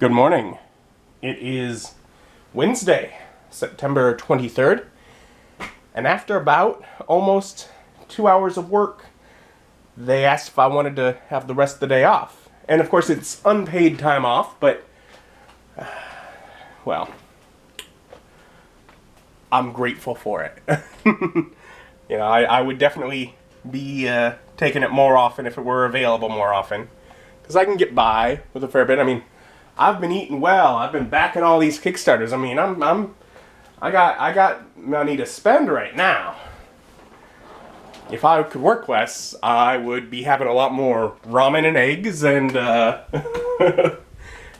Good morning. It is Wednesday, September 23rd, and after about almost 2 hours of work, they asked if I wanted to have the rest of the day off. And of course, it's unpaid time off, but, well, I'm grateful for it. I would definitely be taking it more often if it were available more often, because I can get by with a fair bit. I mean, I've been eating well. I've been backing all these Kickstarters. I mean, I got money to spend right now. If I could work less, I would be having a lot more ramen and eggs, and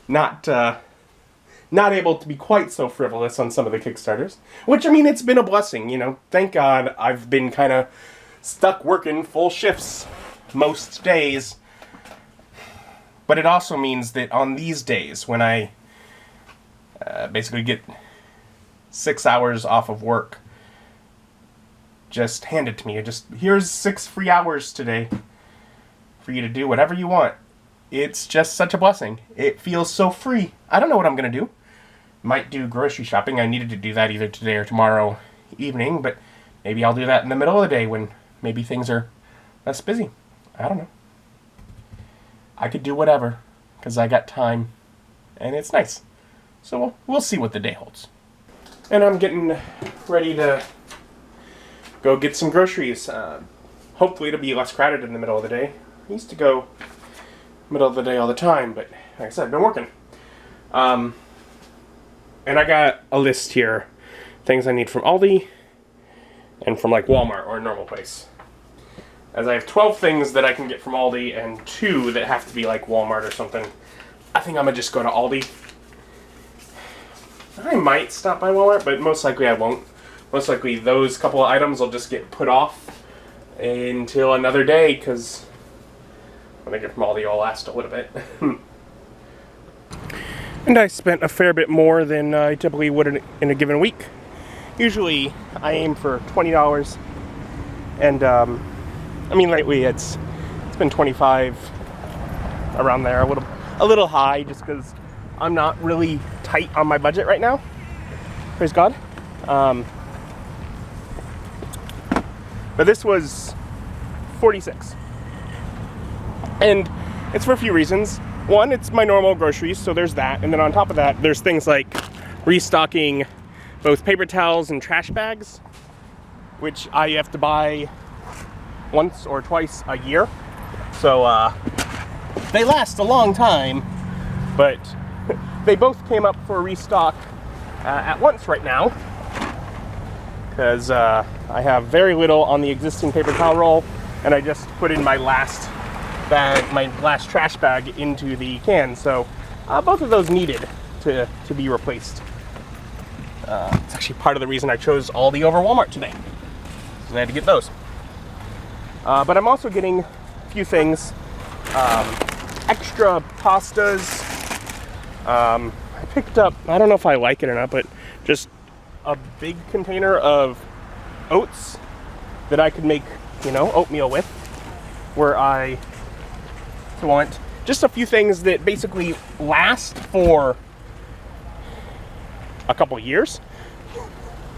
not able to be quite so frivolous on some of the Kickstarters. Which, I mean, it's been a blessing. Thank God I've been kind of stuck working full shifts most days. But it also means that on these days, when I basically get 6 hours off of work, just hand it to me. Here's 6 free hours today for you to do whatever you want. It's just such a blessing. It feels so free. I don't know what I'm going to do. Might do grocery shopping. I needed to do that either today or tomorrow evening, but maybe I'll do that in the middle of the day when maybe things are less busy. I don't know. I could do whatever, because I got time, and it's nice. So we'll see what the day holds. And I'm getting ready to go get some groceries. Hopefully it'll be less crowded in the middle of the day. I used to go middle of the day all the time, but like I said, I've been working. And I got a list here, things I need from Aldi, and from like Walmart or a normal place. As I have 12 things that I can get from Aldi and 2 that have to be like Walmart or something. I think I'm going to just go to Aldi. I might stop by Walmart, but most likely I won't. Most likely those couple of items will just get put off until another day, because when I get from Aldi, it'll last a little bit. And I spent a fair bit more than I typically would in a given week. Usually I aim for $20, and I mean, lately it's been 25, around there, a little high, just because I'm not really tight on my budget right now. Praise God. But this was 46, and it's for a few reasons. One, it's my normal groceries, so there's that, and then on top of that, there's things like restocking both paper towels and trash bags, which I have to buy once or twice a year, so they last a long time, but they both came up for a restock at once right now, because I have very little on the existing paper towel roll, and I just put in my last trash bag into the can, so both of those needed to be replaced. It's actually part of the reason I chose Aldi over Walmart today, so I had to get those. But I'm also getting a few things, extra pastas. I picked up, I don't know if I like it or not, but just a big container of oats that I could make, oatmeal with, where I want just a few things that basically last for a couple years,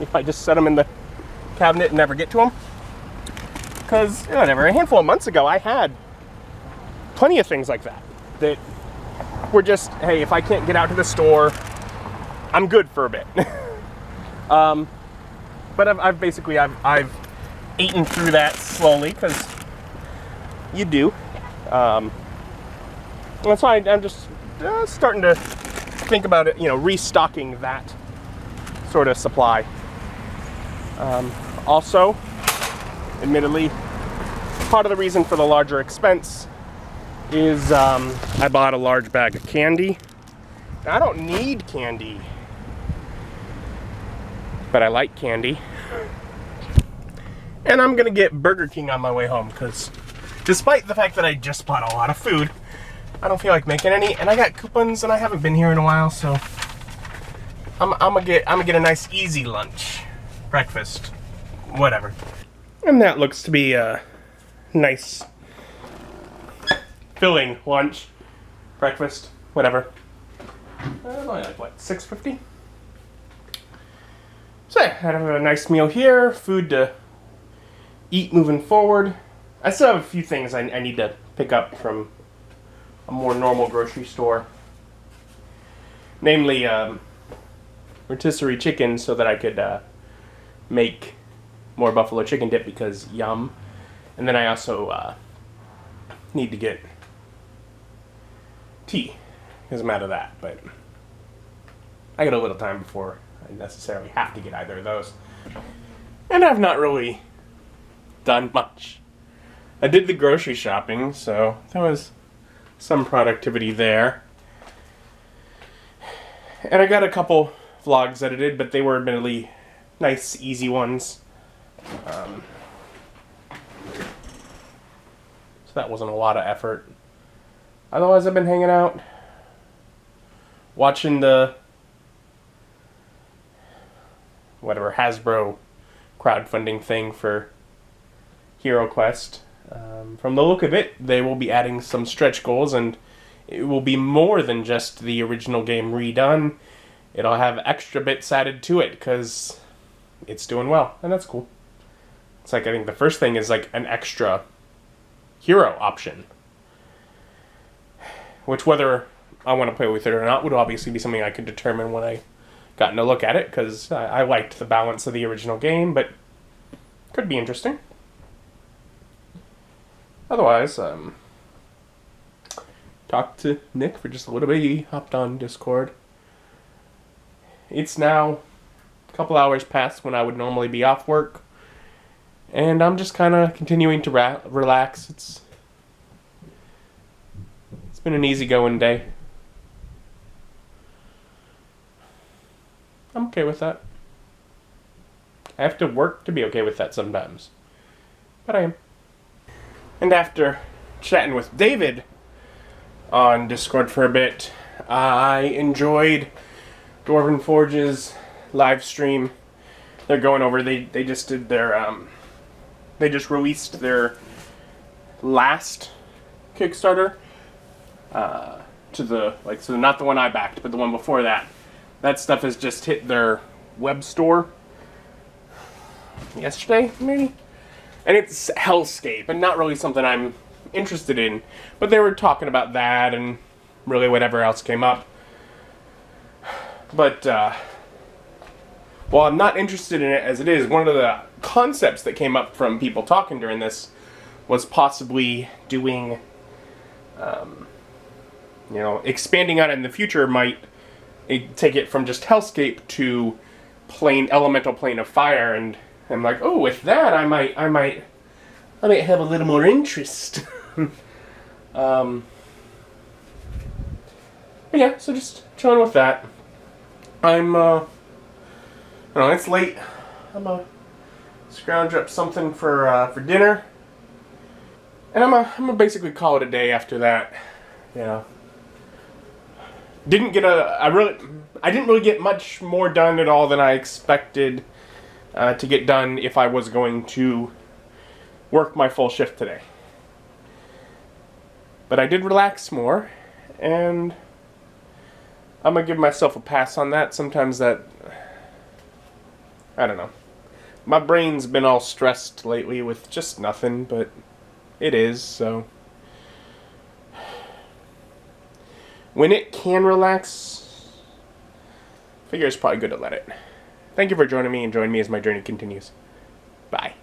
if I just set them in the cabinet and never get to them. Because, whatever, a handful of months ago, I had plenty of things like that were just, hey, if I can't get out to the store, I'm good for a bit. But I've basically eaten through that slowly, because you do. And that's why I'm just starting to think about it, restocking that sort of supply. Also, admittedly, part of the reason for the larger expense is I bought a large bag of candy. Now, I don't need candy, but I like candy. And I'm gonna get Burger King on my way home, because despite the fact that I just bought a lot of food, I don't feel like making any, and I got coupons, and I haven't been here in a while, so I'm gonna get a nice easy lunch, breakfast, whatever. And that looks to be a nice filling lunch, breakfast, whatever. Only like what, $6.50? So yeah, I have a nice meal here, food to eat moving forward. I still have a few things I need to pick up from a more normal grocery store. Namely, rotisserie chicken so that I could make more buffalo chicken dip because yum. And then I also need to get tea because I'm out of that. But I got a little time before I necessarily have to get either of those. And I've not really done much. I did the grocery shopping, so there was some productivity there. And I got a couple vlogs edited, but they were admittedly nice, easy ones. So that wasn't a lot of effort. Otherwise, I've been hanging out, watching the whatever Hasbro crowdfunding thing for Hero Quest. From the look of it, they will be adding some stretch goals, and it will be more than just the original game redone. It'll have extra bits added to it because it's doing well, and that's cool. It's like, I think the first thing is like an extra hero option, which whether I want to play with it or not would obviously be something I could determine when I gotten to look at it, because I liked the balance of the original game, but could be interesting. Otherwise, talked to Nick for just a little bit. He hopped on Discord. It's now a couple hours past when I would normally be off work, and I'm just kind of continuing to relax. It's been an easygoing day. I'm okay with that. I have to work to be okay with that sometimes, but I am. And after chatting with David on Discord for a bit, I enjoyed Dwarven Forge's live stream. They're going over, they just did their, they just released their last Kickstarter, to the, like, so not the one I backed, but the one before that. That stuff has just hit their web store yesterday, maybe? And it's Hellscape, and not really something I'm interested in. But they were talking about that, and really whatever else came up. But, while I'm not interested in it as it is, one of the concepts that came up from people talking during this was possibly doing, expanding on it in the future might take it from just Hellscape to elemental plane of fire, and I'm like, oh, with that I might have a little more interest. But yeah, so just chilling with that. It's late. I'm gonna scrounge up something for dinner, and I'm gonna basically call it a day after that. I didn't really get much more done at all than I expected to get done if I was going to work my full shift today. But I did relax more, and I'm gonna give myself a pass on that. Sometimes that, I don't know. My brain's been all stressed lately with just nothing, but it is, so. When it can relax, I figure it's probably good to let it. Thank you for joining me, and join me as my journey continues. Bye.